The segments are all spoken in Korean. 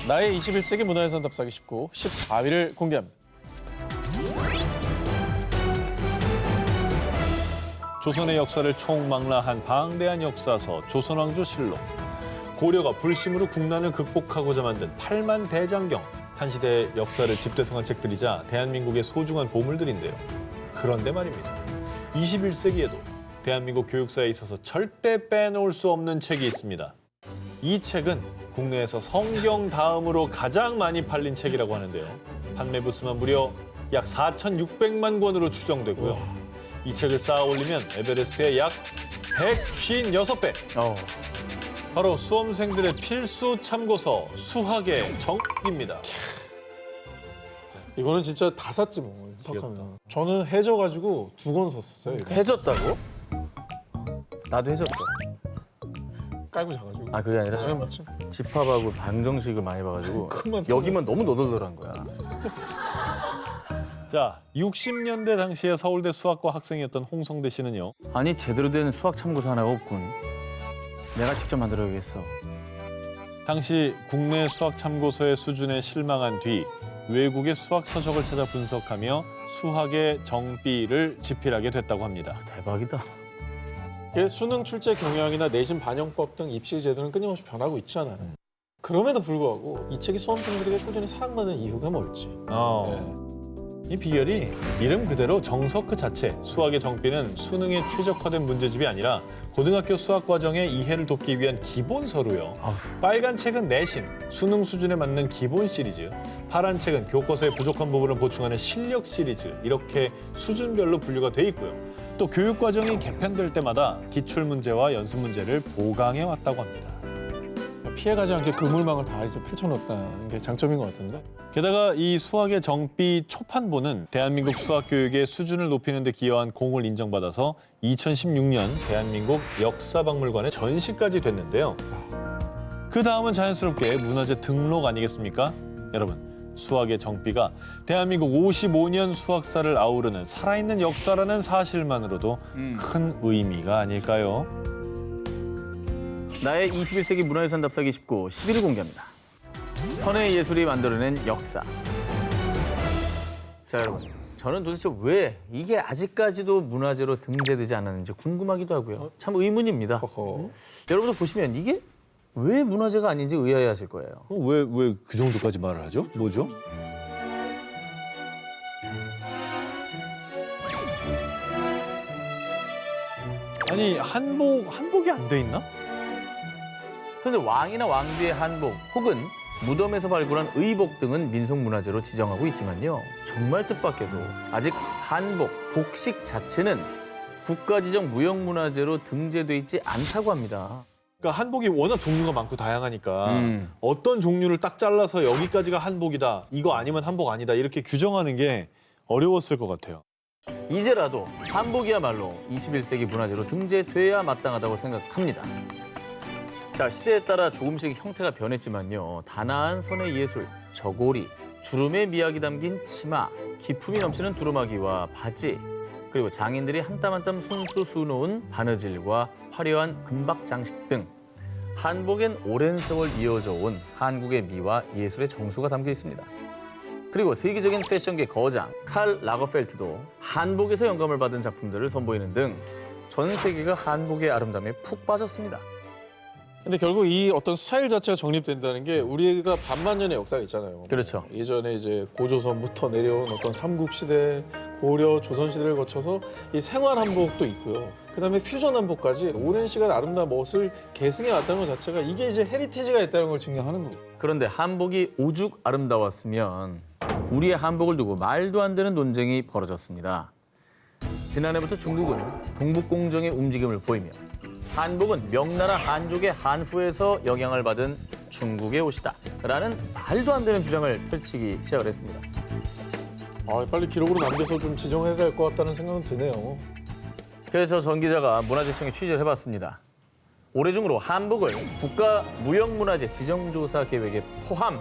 나의 21세기 문화유산 답사기 19, 14위를 공개합니다. 조선의 역사를 총망라한 방대한 역사서 조선왕조실록. 고려가 불심으로 국난을 극복하고자 만든 8만 대장경. 한 시대의 역사를 집대성한 책들이자 대한민국의 소중한 보물들인데요. 그런데 말입니다. 21세기에도 대한민국 교육사에 있어서 절대 빼놓을 수 없는 책이 있습니다. 이 책은 국내에서 성경 다음으로 가장 많이 팔린 책이라고 하는데요. 판매 부수만 무려 약 4,600만 권으로 추정되고요. 이 책을 쌓아 올리면 에베레스트의 약 156배. 바로 수험생들의 필수 참고서 수학의 정입니다. 이거는 진짜 다 샀지 뭐. 팍하면. 저는 해져가지고 2권 샀었어요. 이거. 해졌다고? 나도 해졌어. 깔고 자가지고. 아 그게 아니라 네, 맞죠. 집합하고 방정식을 많이 봐가지고 그만 여기만 너무 너덜너덜한 거야. 자, 60년대 당시에 서울대 수학과 학생이었던 홍성대 씨는요. 아니 제대로 된 수학 참고서 하나가 없군. 내가 직접 만들어야겠어. 당시 국내 수학 참고서의 수준에 실망한 뒤 외국의 수학 서적을 찾아 분석하며 수학의 정비를 집필하게 됐다고 합니다. 대박이다. 수능 출제 경향이나 내신 반영법 등 입시 제도는 끊임없이 변하고 있잖아요. 그럼에도 불구하고 이 책이 수험생들에게 꾸준히 사랑받는 이유가 뭘지. 이 비결이 이름 그대로 정석 그 자체, 수학의 정비는 수능에 최적화된 문제집이 아니라 고등학교 수학 과정의 이해를 돕기 위한 기본 서류요. 빨간 책은 내신, 수능 수준에 맞는 기본 시리즈, 파란 책은 교과서의 부족한 부분을 보충하는 실력 시리즈, 이렇게 수준별로 분류가 돼 있고요. 또 교육 과정이 개편될 때마다 기출 문제와 연습 문제를 보강해 왔다고 합니다. 피해가지 않게 그물망을 다 이제 펼쳐놓았다는 게 장점인 것 같은데. 게다가 이 수학의 정비 초판본은 대한민국 수학 교육의 수준을 높이는 데 기여한 공을 인정받아서 2016년 대한민국 역사박물관에 전시까지 됐는데요. 그 다음은 자연스럽게 문화재 등록 아니겠습니까? 여러분, 수학의 정비가 대한민국 55년 수학사를 아우르는 살아있는 역사라는 사실만으로도 큰 의미가 아닐까요? 나의 21세기 문화유산 답사기 19, 10위를 공개합니다. 선의 예술이 만들어낸 역사. 자, 여러분. 저는 도대체 왜 이게 아직까지도 문화재로 등재되지 않았는지 궁금하기도 하고요. 참 의문입니다. 여러분도 보시면 이게 왜 문화재가 아닌지 의아해하실 거예요. 왜 그 정도까지 말을 하죠? 뭐죠? 아니, 한복이 안 돼 있나? 그런데 왕이나 왕비의 한복 혹은 무덤에서 발굴한 의복 등은 민속문화재로 지정하고 있지만요. 정말 뜻밖에도 아직 한복, 복식 자체는 국가지정 무형문화재로 등재돼 있지 않다고 합니다. 그러니까 한복이 워낙 종류가 많고 다양하니까 어떤 종류를 딱 잘라서 여기까지가 한복이다, 이거 아니면 한복 아니다 이렇게 규정하는 게 어려웠을 것 같아요. 이제라도 한복이야말로 21세기 문화재로 등재돼야 마땅하다고 생각합니다. 자, 시대에 따라 조금씩 형태가 변했지만요. 단아한 선의 예술, 저고리, 주름의 미학이 담긴 치마, 기품이 넘치는 두루마기와 바지, 그리고 장인들이 한 땀 한 땀 손수 수놓은 바느질과 화려한 금박 장식 등 한복엔 오랜 세월 이어져 온 한국의 미와 예술의 정수가 담겨 있습니다. 그리고 세계적인 패션계 거장 칼 라거펠트도 한복에서 영감을 받은 작품들을 선보이는 등 전 세계가 한복의 아름다움에 푹 빠졌습니다. 근데 결국 이 어떤 스타일 자체가 정립된다는 게 우리가 반만년의 역사가 있잖아요. 그렇죠. 예전에 이제 고조선부터 내려온 어떤 삼국시대, 고려, 조선시대를 거쳐서 이 생활 한복도 있고요. 그다음에 퓨전 한복까지 오랜 시간 아름다운 멋을 계승해 왔다는 것 자체가 이게 이제 헤리티지가 있다는 걸 증명하는 거예요. 그런데 한복이 오죽 아름다웠으면 우리의 한복을 두고 말도 안 되는 논쟁이 벌어졌습니다. 지난해부터 중국은 동북공정의 움직임을 보이며 한복은 명나라 한족의 한후에서 영향을 받은 중국의 옷이다 라는 말도 안 되는 주장을 펼치기 시작을 했습니다. 빨리 기록으로 남겨서 좀 지정해야 될 것 같다는 생각은 드네요. 그래서 전 기자가 문화재청에 취재를 해봤습니다. 올해 중으로 한복을 국가무형문화재 지정조사 계획에 포함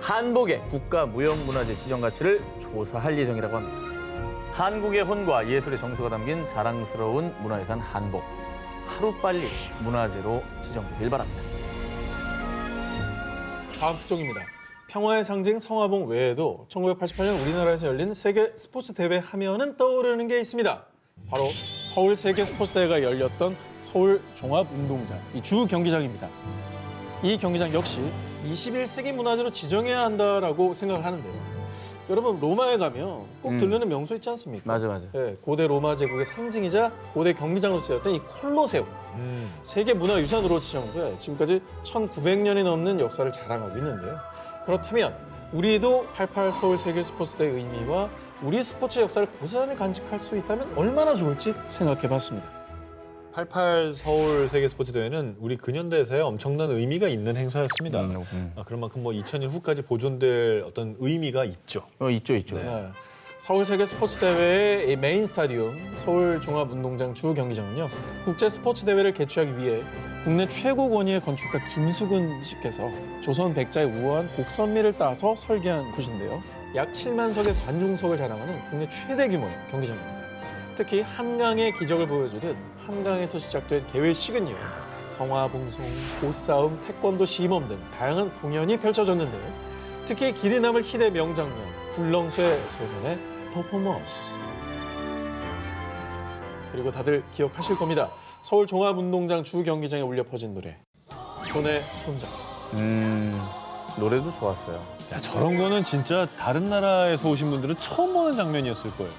한복의 국가무형문화재 지정 가치를 조사할 예정이라고 합니다. 한국의 혼과 예술의 정수가 담긴 자랑스러운 문화유산 한복. 하루빨리 문화재로 지정되길 바랍니다. 다음 특종입니다. 평화의 상징 성화봉 외에도 1988년 우리나라에서 열린 세계 스포츠 대회 하면은 떠오르는 게 있습니다. 바로 서울 세계 스포츠 대회가 열렸던 서울 종합운동장, 이 주 경기장입니다. 이 경기장 역시 21세기 문화재로 지정해야 한다라고 생각을 하는데요. 여러분 로마에 가면 꼭 들르는 명소 있지 않습니까? 맞아. 네, 고대 로마 제국의 상징이자 고대 경기장으로 쓰였던 이 콜로세움. 세계문화유산으로 지정돼 지금까지 1900년이 넘는 역사를 자랑하고 있는데요. 그렇다면 우리도 88 서울 세계 스포츠대의 의미와 우리 스포츠 역사를 고스란히 간직할 수 있다면 얼마나 좋을지 생각해봤습니다. 88 서울 세계 스포츠 대회는 우리 근현대사에 엄청난 의미가 있는 행사였습니다. 그런 만큼 뭐 2000년 후까지 보존될 어떤 의미가 있죠. 있죠. 네. 서울 세계 스포츠 대회의 메인 스타디움 서울 종합운동장 주 경기장은요. 국제 스포츠 대회를 개최하기 위해 국내 최고 권위의 건축가 김수근 씨께서 조선 백자의 우아한 곡선미를 따서 설계한 곳인데요. 약 7만 석의 관중석을 자랑하는 국내 최대 규모의 경기장입니다. 특히 한강의 기적을 보여주듯 한강에서 시작된 개회식은요. 성화봉송, 보싸움, 태권도 시범 등 다양한 공연이 펼쳐졌는데요. 특히 길이 남을 희대 명장면, 굴렁쇠 소년의 퍼포먼스. 그리고 다들 기억하실 겁니다. 서울 종합운동장 주 경기장에 울려 퍼진 노래. 손의 손잡. 노래도 좋았어요. 야, 저런 거는 진짜 다른 나라에서 오신 분들은 처음 보는 장면이었을 거예요.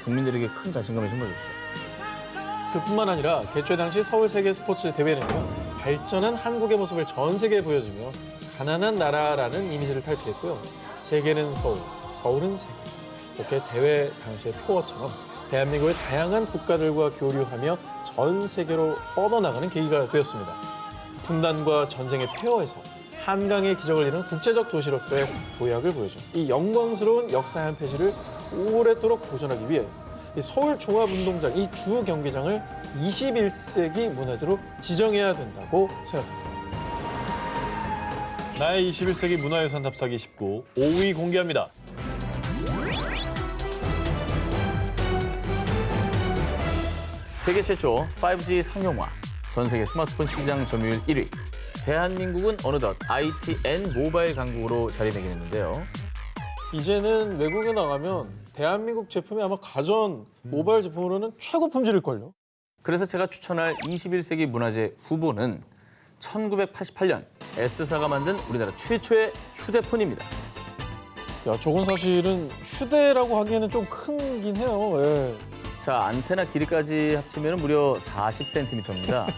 국민들에게 큰 자신감을 심어줬죠. 그뿐만 아니라 개최 당시 서울 세계 스포츠 대회는요. 발전한 한국의 모습을 전 세계에 보여주며 가난한 나라라는 이미지를 탈피했고요. 세계는 서울, 서울은 세계. 이렇게 대회 당시의 표어처럼 대한민국의 다양한 국가들과 교류하며 전 세계로 뻗어나가는 계기가 되었습니다. 분단과 전쟁의 폐허에서 한강의 기적을 이룬 국제적 도시로서의 도약을 보여줘. 이 영광스러운 역사의 한 페이지를 오랫도록 보존하기 위해 이 서울 종합운동장, 이 주 경기장을 21세기 문화재로 지정해야 된다고 생각합니다. 나의 21세기 문화유산 답사기 19, 5위 공개합니다. 세계 최초 5G 상용화, 전 세계 스마트폰 시장 점유율 1위. 대한민국은 어느덧 IT 앤 모바일 강국으로 자리매김했는데요. 이제는 외국에 나가면 대한민국 제품이 아마 가전 모바일 제품으로는 최고 품질일걸요. 그래서 제가 추천할 21세기 문화재 후보는 1988년 S사가 만든 우리나라 최초의 휴대폰입니다. 야, 저건 사실은 휴대라고 하기에는 좀 크긴 해요. 예. 자, 안테나 길이까지 합치면 무려 40cm입니다.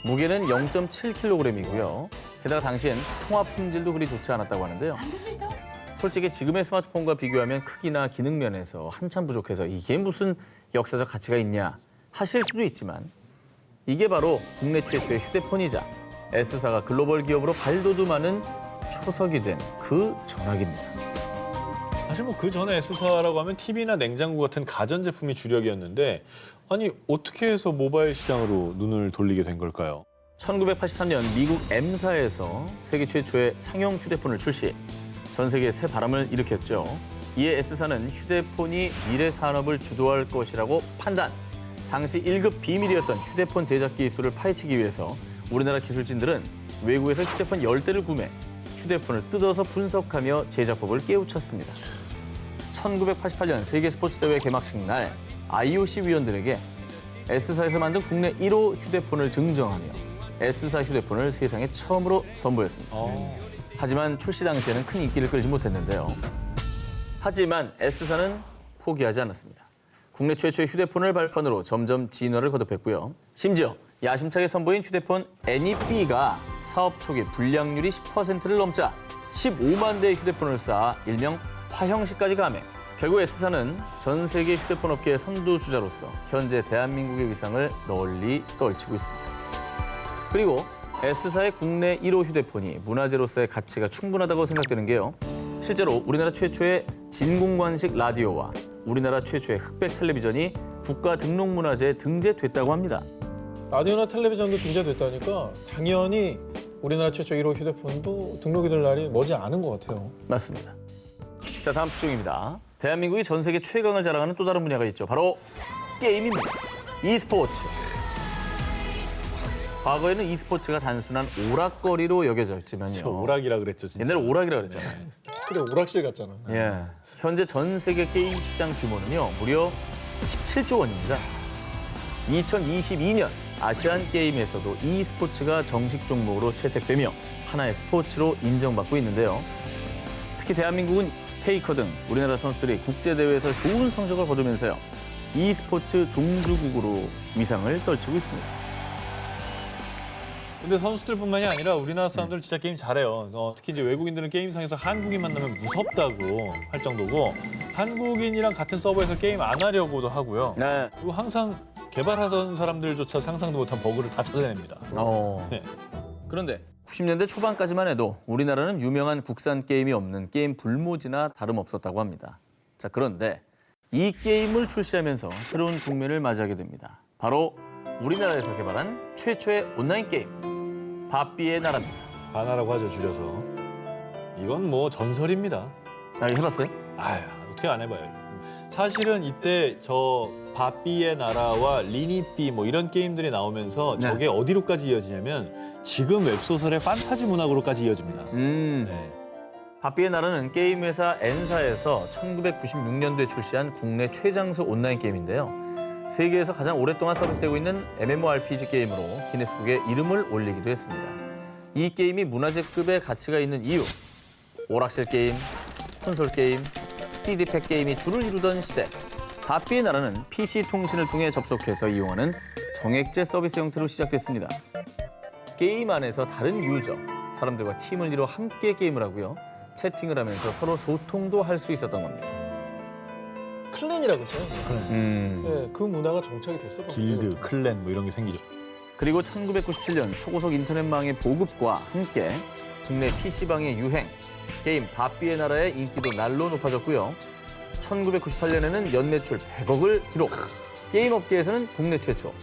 무게는 0.7kg이고요. 게다가 당시엔 통화 품질도 그리 좋지 않았다고 하는데요. 솔직히 지금의 스마트폰과 비교하면 크기나 기능 면에서 한참 부족해서 이게 무슨 역사적 가치가 있냐 하실 수도 있지만 이게 바로 국내 최초의 휴대폰이자 S사가 글로벌 기업으로 발돋움하는 초석이 된 그 전화기입니다. 사실 뭐 그 전에 S사라고 하면 TV나 냉장고 같은 가전제품이 주력이었는데 아니 어떻게 해서 모바일 시장으로 눈을 돌리게 된 걸까요? 1983년 미국 M사에서 세계 최초의 상용 휴대폰을 출시, 전 세계에 새 바람을 일으켰죠. 이에 S사는 휴대폰이 미래 산업을 주도할 것이라고 판단. 당시 1급 비밀이었던 휴대폰 제작 기술을 파헤치기 위해서 우리나라 기술진들은 외국에서 휴대폰 10대를 구매, 휴대폰을 뜯어서 분석하며 제작법을 깨우쳤습니다. 1988년 세계 스포츠 대회 개막식 날 IOC 위원들에게 S사에서 만든 국내 1호 휴대폰을 증정하며 S사 휴대폰을 세상에 처음으로 선보였습니다. 하지만 출시 당시에는 큰 인기를 끌지 못했는데요. 하지만 S사는 포기하지 않았습니다. 국내 최초의 휴대폰을 발판으로 점점 진화를 거듭했고요. 심지어 야심차게 선보인 휴대폰 애니B가 사업 초기 불량률이 10%를 넘자 15만 대의 휴대폰을 쌓아 일명 화형식까지 감행. 결국 S사는 전 세계 휴대폰 업계의 선두주자로서 현재 대한민국의 위상을 널리 떨치고 있습니다. 그리고 S사의 국내 1호 휴대폰이 문화재로서의 가치가 충분하다고 생각되는 게요. 실제로 우리나라 최초의 진공관식 라디오와 우리나라 최초의 흑백 텔레비전이 국가 등록문화재에 등재됐다고 합니다. 라디오나 텔레비전도 등재됐다니까 당연히 우리나라 최초 1호 휴대폰도 등록이 될 날이 머지 않은 것 같아요. 맞습니다. 자, 다음 특종입니다. 대한민국이 전 세계 최강을 자랑하는 또 다른 분야가 있죠. 바로 게임입니다. e스포츠. 과거에는 e스포츠가 단순한 오락거리로 여겨졌지만요. 오락이라 그랬죠, 진짜. 옛날에 오락이라 그랬잖아요. 그래 오락실 같잖아. 예. 현재 전 세계 게임 시장 규모는요, 무려 17조 원입니다. 2022년 아시안 게임에서도 e스포츠가 정식 종목으로 채택되며 하나의 스포츠로 인정받고 있는데요. 특히 대한민국은 페이커 등 우리나라 선수들이 국제대회에서 좋은 성적을 거두면서요, e스포츠 종주국으로 위상을 떨치고 있습니다. 근데 선수들뿐만이 아니라 우리나라 사람들 진짜 게임 잘해요. 특히 이제 외국인들은 게임상에서 한국인 만나면 무섭다고 할 정도고 한국인이랑 같은 서버에서 게임 안 하려고도 하고요. 네. 그리고 항상 개발하던 사람들조차 상상도 못한 버그를 다 찾아냅니다. 네. 그런데 90년대 초반까지만 해도 우리나라는 유명한 국산 게임이 없는 게임 불모지나 다름없었다고 합니다. 자, 그런데 이 게임을 출시하면서 새로운 국면을 맞이하게 됩니다. 바로 우리나라에서 개발한 최초의 온라인 게임, 바삐의 나라입니다. 바나라고 하죠, 줄여서. 이건 뭐 전설입니다. 아, 이거 해봤어요? 아유, 어떻게 안 해봐요. 사실은 이때 저 바삐의 나라와 리니삐 뭐 이런 게임들이 나오면서 네. 저게 어디로까지 이어지냐면 지금 웹소설의 판타지 문학으로까지 이어집니다. 네. 바삐의 나라는 게임 회사 N사에서 1996년도에 출시한 국내 최장수 온라인 게임인데요. 세계에서 가장 오랫동안 서비스되고 있는 MMORPG 게임으로 기네스북에 이름을 올리기도 했습니다. 이 게임이 문화재급의 가치가 있는 이유, 오락실 게임, 콘솔 게임, CD팩 게임이 주를 이루던 시대, 바삐의 나라는 PC 통신을 통해 접속해서 이용하는 정액제 서비스 형태로 시작됐습니다. 게임 안에서 다른 유저, 사람들과 팀을 이뤄 함께 게임을 하고요. 채팅을 하면서 서로 소통도 할 수 있었던 겁니다. 클랜이라고 했죠. 네, 그 문화가 정착이 됐었던 길드, 거죠. 클랜 뭐 이런 게 생기죠. 그리고 1997년 초고속 인터넷망의 보급과 함께 국내 PC방의 유행, 게임 바삐의 나라의 인기도 날로 높아졌고요. 1998년에는 연매출 100억을 기록. 게임 업계에서는 국내 최초,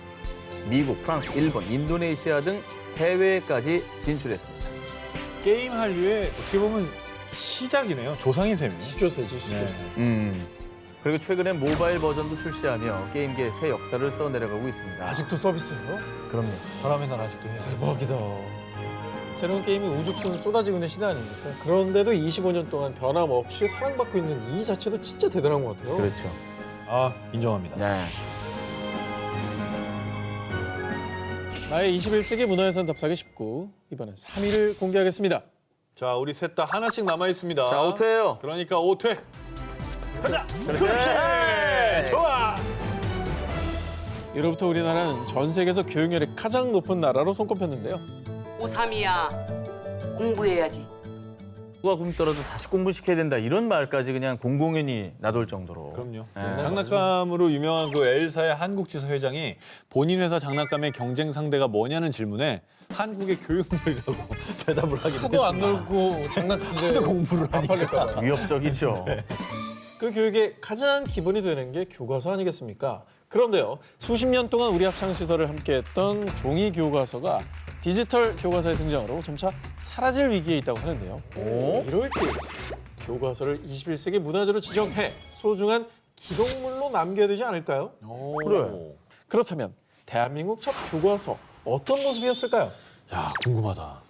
미국, 프랑스, 일본, 인도네시아 등 해외까지 진출했습니다. 게임 한류의 어떻게 보면 시작이네요. 조상이 셈이에요. 시조세지, 시조세. 그리고 최근에 모바일 버전도 출시하며 게임계의 새 역사를 써내려가고 있습니다. 아직도 서비스예요? 그럼요. 바람의 나라 아직도 해요. 대박이다. 새로운 게임이 우죽순 쏟아지고 있는 시대 아닙니까? 그런데도 25년 동안 변함없이 사랑받고 있는 이 자체도 진짜 대단한 것 같아요. 그렇죠. 아, 인정합니다. 네. 나의 21세기 문화유산 답사기 19. 이번엔 3위를 공개하겠습니다. 자, 우리 셋 다 하나씩 남아 있습니다. 자, 5퇴예요. 그러니까 5퇴. 가자. 그렇지. 좋아. 이로부터 우리나라는 전 세계에서 교육열이 가장 높은 나라로 손꼽혔는데요. 고3이야. 공부해야지. 누가 굶더라도 다시 공부시켜야 된다. 이런 말까지 그냥 공공연히 나돌 정도로. 그럼요. 네. 장난감으로 유명한 그 L사의 한국지사 회장이 본인 회사 장난감의 경쟁 상대가 뭐냐는 질문에 한국의 교육열이라고 대답을 하긴 하도 안 했습니다. 놀고 장난감인데 하도 공부를 하니까. 위협적이죠. 그 교육의 가장 기본이 되는 게 교과서 아니겠습니까? 그런데요, 수십 년 동안 우리 학창 시설을 함께했던 종이 교과서가 디지털 교과서의 등장으로 점차 사라질 위기에 있다고 하는데요. 이럴 때 교과서를 21세기 문화재로 지정해 소중한 기록물로 남겨야 되지 않을까요? 그래. 그렇다면 대한민국 첫 교과서 어떤 모습이었을까요? 야, 궁금하다.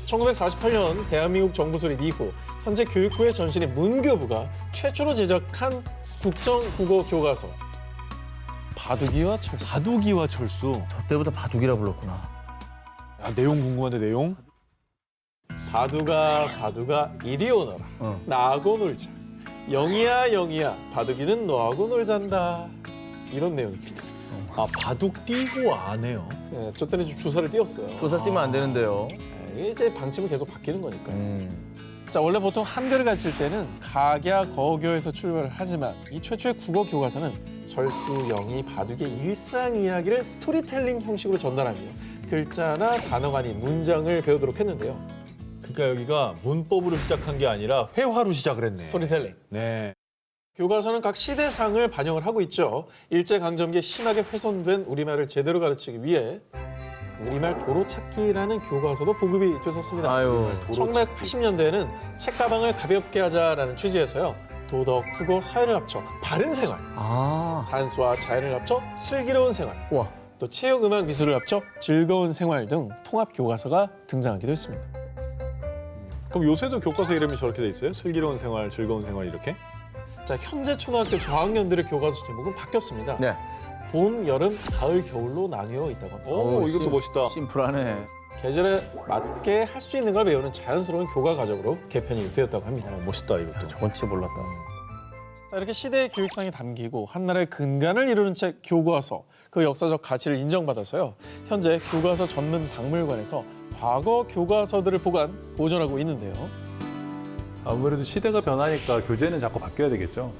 1948년 대한민국 정부 수립 이후 현재 교육부의 전신인 문교부가 최초로 제작한 국정국어 교과서 바둑이와 철수. 바둑이와 철수. 저 때부터 바둑이라 불렀구나. 야, 내용 궁금한데 내용? 바둑아 이리 오너라. 나하고 놀자. 영희야 영희야 바둑이는 너하고 놀잔다. 이런 내용입니다. 아, 바둑 띄고 안 해요. 네, 저 때는 좀 주사를 띄웠어요. 조사 뛰면 안 되는데요. 네, 이제 방침은 계속 바뀌는 거니까요. 자, 원래 보통 한글을 가르칠 때는 각야, 거교에서 출발을 하지만 이 최초의 국어 교과서는 절수, 영희, 바둑의 일상 이야기를 스토리텔링 형식으로 전달하며 글자나 단어가 아닌 문장을 배우도록 했는데요. 그러니까 여기가 문법으로 시작한 게 아니라 회화로 시작을 했네. 스토리텔링. 네. 교과서는 각 시대상을 반영을 하고 있죠. 일제강점기에 심하게 훼손된 우리말을 제대로 가르치기 위해 우리말 도로찾기라는 교과서도 보급이 됐었습니다. 아유. 1980년대에는 책가방을 가볍게 하자라는 취지에서요. 도덕, 국어, 사회를 합쳐 바른 생활, 아. 산수와 자연을 합쳐 슬기로운 생활, 와. 또 체육, 음악, 미술을 합쳐 즐거운 생활 등 통합 교과서가 등장하기도 했습니다. 그럼 요새도 교과서 이름이 저렇게 돼 있어요? 슬기로운 생활, 즐거운 생활 이렇게? 자, 현재 초등학교 저학년들의 교과서 제목은 바뀌었습니다. 네. 봄, 여름, 가을, 겨울로 나뉘어 있다고 합니다. 오, 이것도 멋있다. 심플하네. 계절에 맞게 할 수 있는 걸 배우는 자연스러운 교과 과정으로 개편이 되었다고 합니다. 멋있다 이것도. 저건 진짜 몰랐다. 자, 이렇게 시대의 교육상이 담기고 한나라의 근간을 이루는 책 교과서, 그 역사적 가치를 인정받아서요. 현재 교과서 전문 박물관에서 과거 교과서들을 보존하고 있는데요. 아무래도 시대가 변하니까 교재는 자꾸 바뀌어야 되겠죠.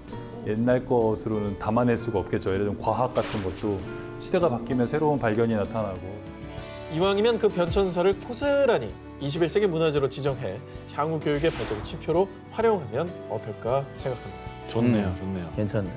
옛날 것으로는 담아낼 수가 없겠죠. 예를 들면 과학 같은 것도 시대가 바뀌면 새로운 발견이 나타나고. 이왕이면 그 변천사를 고스란히 21세기 문화재로 지정해 향후 교육의 발전 지표로 활용하면 어떨까 생각합니다. 좋네요, 좋네요. 괜찮네.